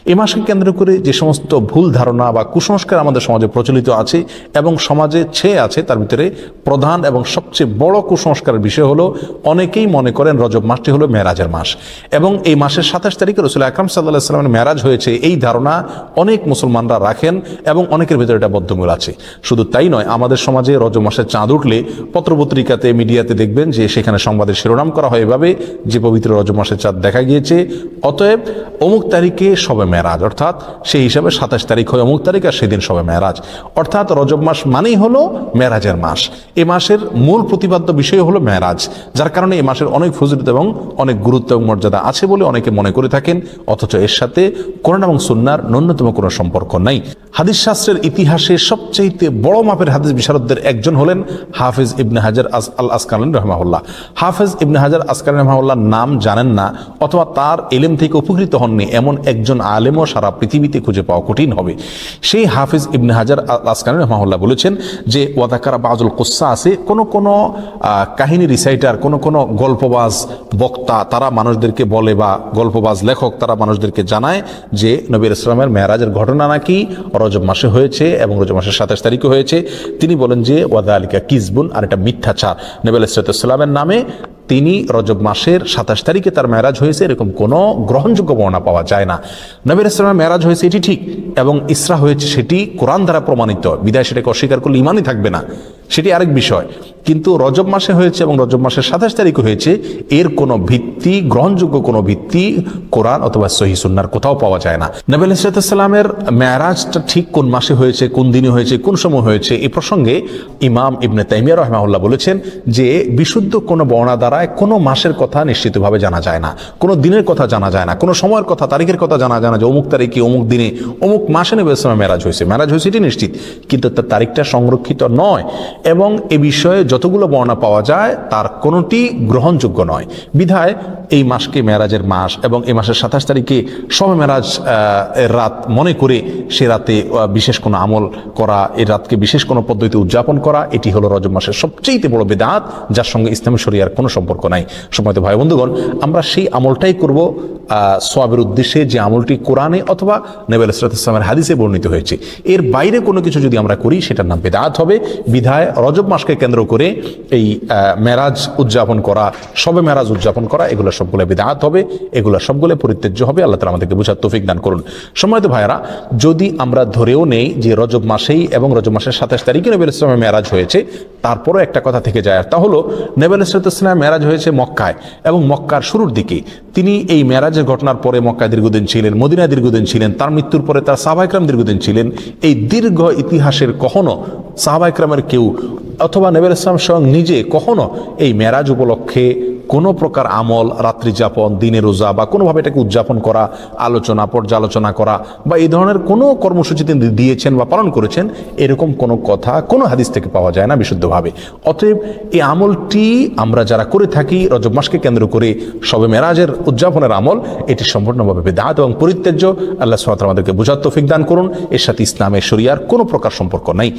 এ মাসকে কেন্দ্র করে যে সমস্ত ভুল ধারণা বা কুসংস্কার আমাদের সমাজে প্রচলিত আছে এবং সমাজে ছেয়ে আছে, তার ভিতরে প্রধান এবং সবচেয়ে বড় কুসংস্কারের বিষয় হলো অনেকেই মনে করেন রজব মাসটি হলো মেরাজের মাস এবং এই মাসের 27 তারিখে রাসূল আকরাম সাল্লাল্লাহু আলাইহি ওয়াসাল্লামের মেরাজ হয়েছে, এই ধারণা অনেক মুসলমানরা রাখেন এবং অনেকের ভিতরে এটা বদ্ধমূল আছে। শুধু তাই নয়, আমাদের সমাজে রজব মাসের চাঁদ উঠলে পত্রপত্রিকাতে, মিডিয়াতে দেখবেন যে সেখানে সংবাদের শিরোনাম করা হয় এভাবে যে পবিত্র রজব মাসের চাঁদ দেখা গিয়েছে, অতএব অমুক তারিখে শবে মেরাজ, অর্থাৎ সেই হিসাবে 27 তারিখ হয় অমুক তারিখ আর সেদিন শবে মেরাজ, অর্থাৎ রজব মাস মানেই হলো মেরাজের মাস। এ মাসের মূল প্রতিপাদ্য বিষয় হলো মেরাজ, যার কারণে এই মাসের অনেক ফজিলত এবং অনেক গুরুত্ব এবং মর্যাদা আছে বলে অনেকে মনে করে থাকেন, অথচ এর সাথে কোরআন এবং সুন্নাহর ন্যূনতম কোনো সম্পর্ক নাই। হাদিস শাস্ত্রের ইতিহাসে সবচেয়ে বড় মাপের হাদিস বিশারদদের একজন হলেন হাফেজ ইবনে হাজার আল আসকালানী রাহিমাহুল্লাহ। হাফেজ ইবনে হাজার আসকালানী রাহিমাহুল্লাহর নাম জানেন না অথবা তার ইলম থেকে উপকৃত হননি এমন একজন আলেমও সারা পৃথিবীতে খুঁজে পাওয়া কঠিন হবে। সেই হাফেজ ইবনে হাজার আল আসকালানী রাহিমাহুল্লাহ বলেছেন যে ওয়াদাকারা বাযুল কুসা আছে, কোন কাহিনী রিসাইটার, কোন গল্পবাজ বক্তা তারা মানুষদেরকে বলে বা গল্পবাজ লেখক তারা মানুষদেরকে জানায় যে নবী ইসলামের মেরাজের ঘটনা নাকি রজব মাসে হয়েছে এবং রজব মাসের 27 তারিখে হয়েছে। তিনি বলেন যে ওয়াদালিকা কিজবুন, আর এটা মিথ্যাচার। নবী আলাইহিসসালামের নামে তিনি রজব মাসের 27 তারিখে তার মেরাজ হয়েছে এরকম কোনো গ্রহণযোগ্য বর্ণনা পাওয়া যায় না। নবী ইসলামের মেরাজ হয়েছে এটি ঠিক এবং ইসরা হয়েছে সেটি কোরআন দ্বারা প্রমাণিত, বিদায় সেটাকে অস্বীকার করলে ইমানই থাকবে না, সেটি আরেক বিষয়। কিন্তু রজব মাসে হয়েছে এবং রজব মাসের 27 তারিখে হয়েছে, এর কোনো ভিত্তি, গ্রহণযোগ্য কোনো ভিত্তি কোরআন অথবা সহিহ সুন্নাহর কোথাও পাওয়া যায় না। নবী আলাইহিসসালামের মেরাজটা ঠিক কোন মাসে হয়েছে, কোন দিনে হয়েছে, কোন সময় হয়েছে, এই প্রসঙ্গে ইমাম ইবনে তাইমিয়া রাহিমাহুল্লাহ বলেছেন যে বিশুদ্ধ কোনো বর্ণনা দ্বারা কোনো মাসের কথা নিশ্চিতভাবে জানা যায় না, কোনো দিনের কথা জানা যায় না, কোনো সময়ের কথা, তারিখের কথা জানা যায় না যে অমুক তারিখে অমুক দিনে অমুক মাসে নবী ইসলামের মেরাজ হয়েছে। মেরাজ হয়েছে এটি নিশ্চিত, কিন্তু তার তারিখটা সংরক্ষিত নয় এবং এ বিষয়ে যতগুলো বর্ণনা পাওয়া যায় তার কোনোটি গ্রহণযোগ্য নয়। বিধায় এই মাসকে মেরাজের মাস এবং এই মাসের 27 তারিখে শবে মেরাজ এর রাত মনে করে সে রাতে বিশেষ কোনো আমল করা, এই রাতকে বিশেষ কোনো পদ্ধতিতে উদযাপন করা, এটি হলো রজব মাসের সবচেয়ে বড় বিদআত, যার সঙ্গে ইসলামী শরিয়ার কোনো সম্পর্ক নাই। সম্মানিত ভাই বন্ধুগণ, আমরা সেই আমলটাই করব সওয়াবের উদ্দেশ্যে যে আমলটি কোরআনে অথবা নবী আলাইহিসসালামের হাদিসে বর্ণিত হয়েছে। এর বাইরে কোনো কিছু যদি আমরা করি সেটার নাম বিদআত হবে। বিধায় রজব মাসকে কেন্দ্র করে এই মেরাজ উদযাপন করা, শবে মেরাজ উদযাপন করা, এগুলো সবগুলো বিদআত হবে, এগুলো সবগুলো পরিত্যাজ্য হবে। আল্লাহ তাআলা আমাদেরকে বুঝার তৌফিক দান করুন। সম্মানিত ভাইয়েরা, যদি আমরা ধরেও নেই যে রজব মাসেই এবং রজব মাসের 27 তারিখে নবী আলাইহিসসালামের মেরাজ হয়েছে, তারপরও একটা কথা থেকে যায়, তা হলো নবী আলাইহিসসালামের মেরাজ হয়েছে মক্কায় এবং মক্কার শুরুর দিকে। তিনি এই মেরাজের ঘটনার পরে মক্কায় দীর্ঘদিন ছিলেন, মদিনায় দীর্ঘদিন ছিলেন, তার মৃত্যুর পরে তার সাহাবায়ে কেরাম দীর্ঘদিন ছিলেন। এই দীর্ঘ ইতিহাসের কখনো সাহাবায়ে কেরামের কেউ অথবা নবী আলাইহিস সালাম স্বয়ং নিজে কখনো এই মেরাজ উপলক্ষে কোনো প্রকার আমল, রাত্রি যাপন, দিনে রোজা বা কোনোভাবে এটাকে উদযাপন করা, আলোচনা, পর্যালোচনা করা বা এই ধরনের কোনো কর্মসূচি তিনি দিয়েছেন বা পালন করেছেন, এরকম কোনো কথা কোনো হাদিস থেকে পাওয়া যায় না বিশুদ্ধভাবে। অতএব এই আমলটি আমরা যারা করে থাকি রজব মাসকে কেন্দ্র করে শবে মেরাজের উদযাপনের আমল, এটি সম্পূর্ণভাবে বিদআত এবং পরিত্যাজ্য। আল্লাহ সুবহানাহু ওয়া তাআলা আমাদেরকে বুঝার তৌফিক দান করুন। এর সাথে ইসলামের শরিয়ার কোনো প্রকার সম্পর্ক নাই।